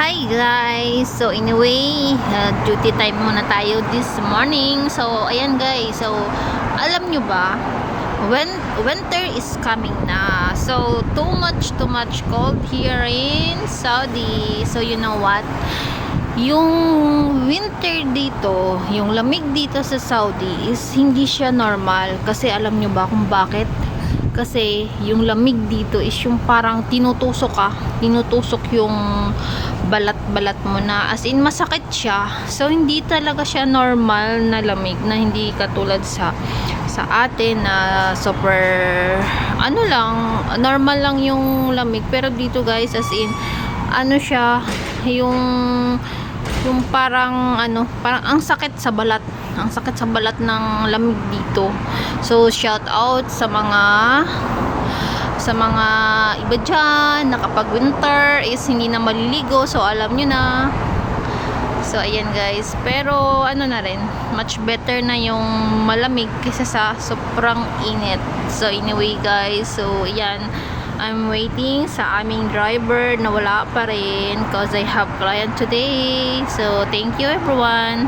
Hi guys! So anyway, duty time muna tayo this morning. So ayan guys, so alam nyo ba, when winter is coming na. So too much cold here in Saudi. So you know what? Yung winter dito, yung lamig dito sa Saudi is hindi siya normal. Kasi alam nyo ba kung bakit? Kasi yung lamig dito is yung parang tinutusok yung balat-balat mo na, as in masakit siya. So hindi talaga siya normal na lamig, na hindi katulad sa atin na super ano lang, normal lang yung lamig. Pero dito guys, as in ano siya, yung parang parang ang sakit sa balat, ng lamig dito. So shout out sa mga iba dyan na kapag winter is hindi na maliligo. So alam nyo na. So ayan guys, pero ano na rin, much better na yung malamig kaysa sa sobrang init. So anyway guys, so ayan, I'm waiting sa aming driver na wala pa rin because I have client today. So thank you everyone.